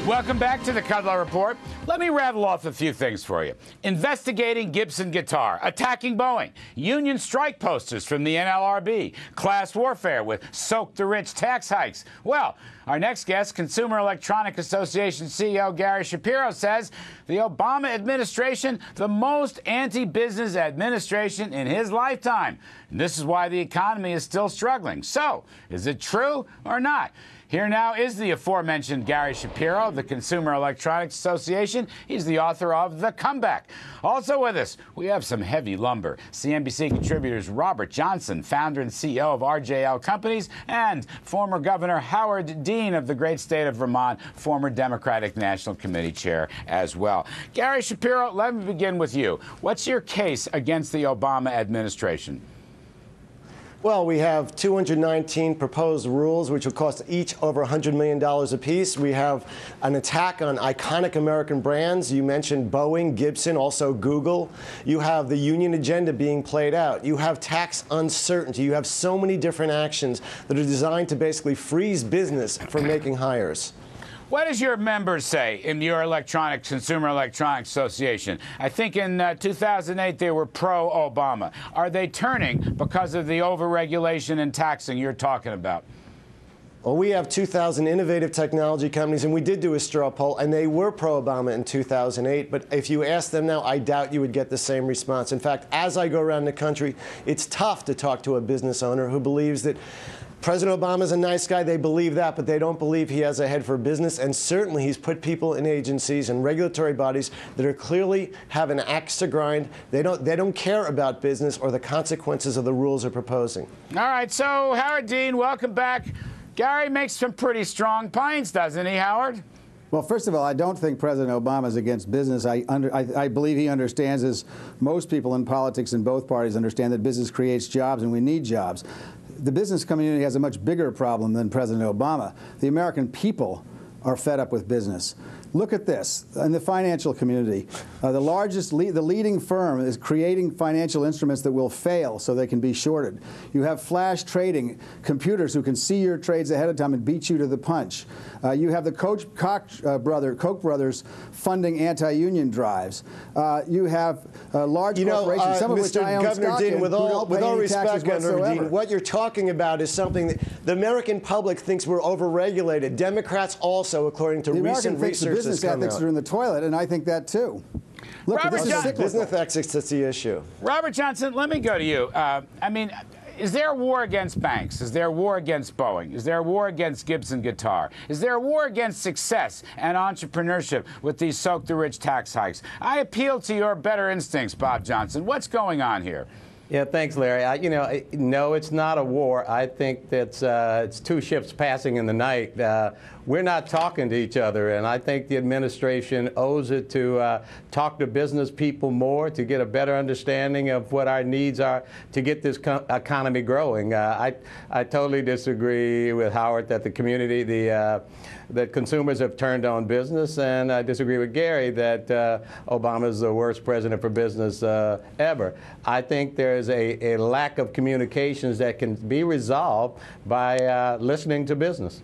Welcome back to the Kudlow Report. Let me rattle off a few things for you. Investigating Gibson guitar, attacking Boeing, union strike posters from the NLRB, class warfare with soak the rich tax hikes. Well, our next guest, Consumer Electronic Association CEO Gary Shapiro, says the Obama administration, the most anti-business administration in his lifetime. And this is why the economy is still struggling. So, is it true or not? Here now is the aforementioned Gary Shapiro of the Consumer Electronics Association. He's the author of The Comeback. Also with us, we have some heavy lumber. CNBC contributors Robert Johnson, founder and CEO of RJL Companies, and former Governor Howard Dean of the great state of Vermont, former Democratic National Committee chair as well. Gary Shapiro, let me begin with you. What's your case against the Obama administration? Well, we have 219 proposed rules, which will cost each over $100 million apiece. We have an attack on iconic American brands. You mentioned Boeing, Gibson, also Google. You have the union agenda being played out. You have tax uncertainty. You have so many different actions that are designed to basically freeze business from making hires. What does your members say in your Consumer Electronics Association? I think in 2008 they were pro-Obama. Are they turning because of the overregulation and taxing you're talking about? Well, we have 2,000 innovative technology companies, and we did do a straw poll, and they were pro-Obama in 2008. But if you ask them now, I doubt you would get the same response. In fact, as I go around the country, it's tough to talk to a business owner who believes that President Obama's a nice guy. They believe that, but they don't believe he has a head for business. And certainly he's put people in agencies and regulatory bodies that are clearly have an axe to grind. They don't care about business or the consequences of the rules they're proposing. All right, so Howard Dean, welcome back. Gary makes some pretty strong points, doesn't he, Howard? Well, first of all, I don't think President Obama is against business. I believe he understands, as most people in politics in both parties understand, that business creates jobs and we need jobs. The business community has a much bigger problem than President Obama. The American people are fed up with business. Look at this. In the financial community, the leading firm is creating financial instruments that will fail so they can be shorted. You have flash trading, computers who can see your trades ahead of time and beat you to the punch. You have the Koch brothers funding anti-union drives. You have large corporations, some of which I own stock in, with all respect, Governor Dean, what you're talking about is something that the American public thinks we're overregulated. Democrats also, according to recent research, business ethics are in the toilet, and I think that too. Look, business ethics, that's the issue. Robert Johnson, let me go to you. I mean, is there a war against banks? Is there a war against Boeing? Is there a war against Gibson guitar? Is there a war against success and entrepreneurship with these soak-the-rich tax hikes? I appeal to your better instincts, Bob Johnson. What's going on here? Yeah, thanks, Larry. No, it's not a war. I think that's it's two ships passing in the night. We're not talking to each other, and I think the administration owes it to talk to business people more, to get a better understanding of what our needs are to get this economy growing. I totally disagree with Howard that the community, that consumers have turned on business, and I disagree with Gary that Obama is the worst president for business ever. I think there's a lack of communications that can be resolved by listening to business.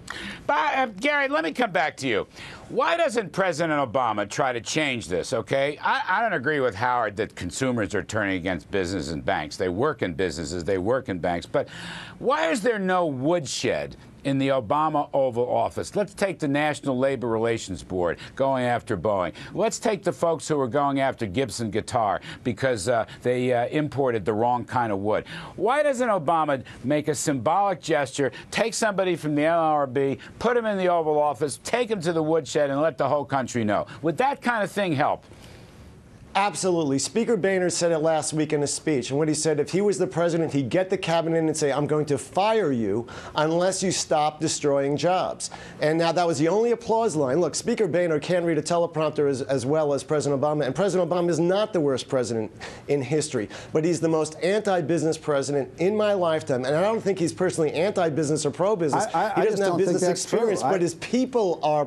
Gary, let me come back to you. Why doesn't President Obama try to change this, okay? I don't agree with Howard that consumers are turning against business and banks. They work in businesses, they work in banks. But why is there no woodshed in the Obama Oval Office? Let's take the National Labor Relations Board going after Boeing. Let's take the folks who are going after Gibson guitar because they imported the wrong kind of wood. Why doesn't Obama make a symbolic gesture, take somebody from the NLRB, put him in the Oval Office, take him to the woodshed, and let the whole country know? Would that kind of thing help? Absolutely. Speaker Boehner said it last week in a speech. And what he said, if he was the president, he'd get the cabinet in and say, I'm going to fire you unless you stop destroying jobs. And now that was the only applause line. Look, Speaker Boehner can read a teleprompter as well as President Obama. And President Obama is not the worst president in history. But he's the most anti-business president in my lifetime. And I don't think he's personally anti-business or pro-business. He doesn't have business experience. But his people are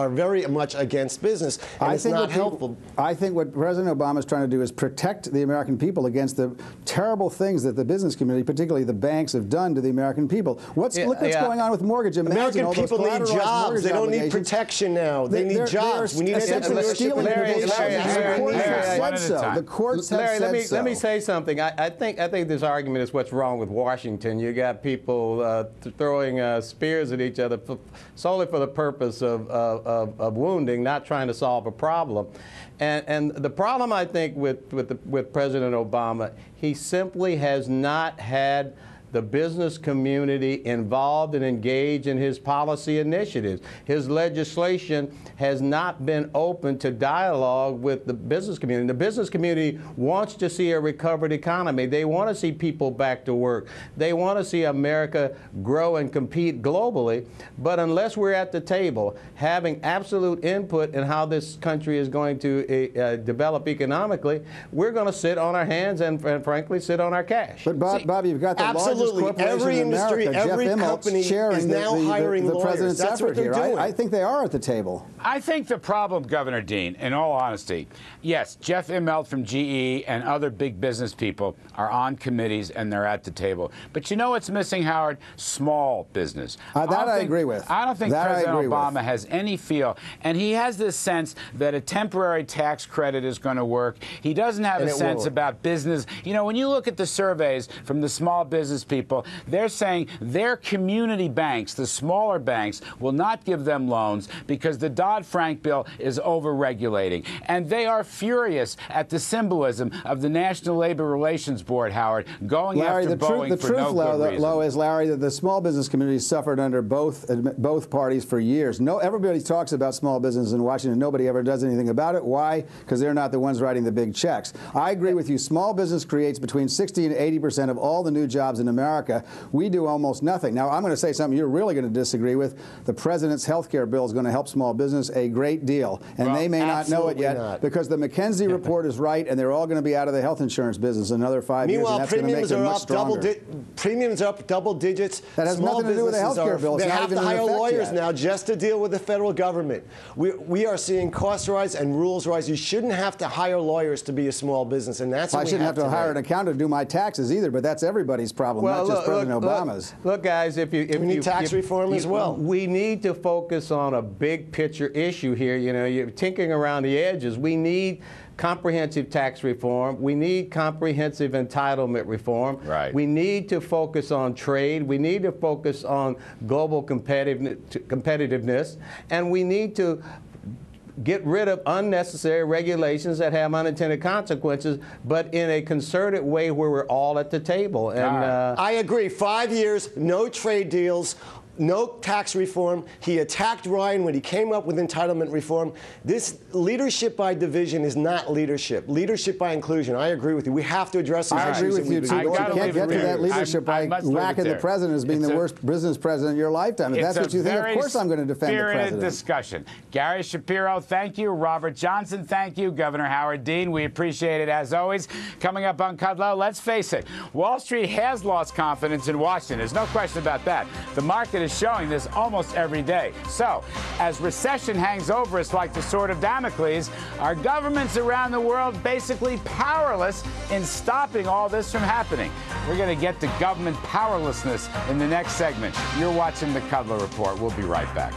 very much against business. And it's not helpful. I think what President Obama is trying to do is protect the American people against the terrible things that the business community, particularly the banks, have done to the American people. Look what's going on with mortgage. Imagine American people need jobs. They don't need protection now. They need jobs. We need entrepreneurship. The courts have said so. Let me say something. I think this argument is what's wrong with Washington. You got people throwing spears at each other solely for the purpose of wounding, not trying to solve a problem. And the problem, I think, with President Obama, he simply has not had the business community involved and engaged in his policy initiatives. His legislation has not been open to dialogue with the business community. The business community wants to see a recovered economy. They want to see people back to work. They want to see America grow and compete globally. But unless we're at the table having absolute input in how this country is going to develop economically, we're going to sit on our hands and frankly, sit on our cash. But Bob, you've got the largest corporation every in America, industry, every Jeff company chairing is now hiring the lawyers. president's That's effort what they're here. doing. I think they are at the table. I think the problem, Governor Dean, in all honesty, yes, Jeff Immelt from GE and other big business people are on committees and they're at the table. But you know what's missing, Howard? Small business. I agree with. I don't think President Obama has any feel. And he has this sense that a temporary tax credit is going to work. He doesn't have a sense about business. You know, when you look at the surveys from the small business people, they're saying their community banks, the smaller banks, will not give them loans because the Dodd-Frank bill is over-regulating. And they are furious at the symbolism of the National Labor Relations Board, Howard, going after Boeing for no good reason. Larry, is, Larry, that the small business community suffered under both parties for years. Everybody talks about small business in Washington. Nobody ever does anything about it. Why? Because they're not the ones writing the big checks. I agree with you. Small business creates between 60 and 80% of all the new jobs in America. We do almost nothing. Now, I'm going to say something you're really going to disagree with. The president's health care bill is going to help small business a great deal. And they may not know it yet because the McKinsey report is right, and they're all going to be out of the health insurance business in another 5 years. Meanwhile, and that's going to make them much stronger. Premiums are up double digits. That has nothing to do with the health care bill. They have to hire lawyers now just to deal with the federal government. We are seeing costs rise and rules rise. You shouldn't have to hire lawyers to be a small business, and that's what I shouldn't have to hire an accountant to do my taxes either, but that's everybody's problem, not just President Obama's. Look, guys, if we need tax reform as well. We need to focus on a big picture issue here. You know, you're tinkering around the edges. We need comprehensive tax reform. We need comprehensive entitlement reform. Right. We need to focus on trade. We need to focus on global competitiveness. And we need to get rid of unnecessary regulations that have unintended consequences, but in a concerted way where we're all at the table. And I agree. 5 years, no trade deals, no tax reform. He attacked Ryan when he came up with entitlement reform. This leadership by division is not leadership. Leadership by inclusion. I agree with you. We have to address these issues. I agree with you, too. You can't get to that leadership by whacking the president as being the worst business president of your lifetime. If that's what you think, of course I'm going to defend the president. Discussion. Gary Shapiro, thank you. Robert Johnson, thank you. Governor Howard Dean, we appreciate it as always. Coming up on Kudlow, let's face it, Wall Street has lost confidence in Washington. There's no question about that. The market is showing this almost every day. So, as recession hangs over us like the sword of Damocles, are governments around the world basically powerless in stopping all this from happening? We're going to get to government powerlessness in the next segment. You're watching the Kudlow Report. We'll be right back.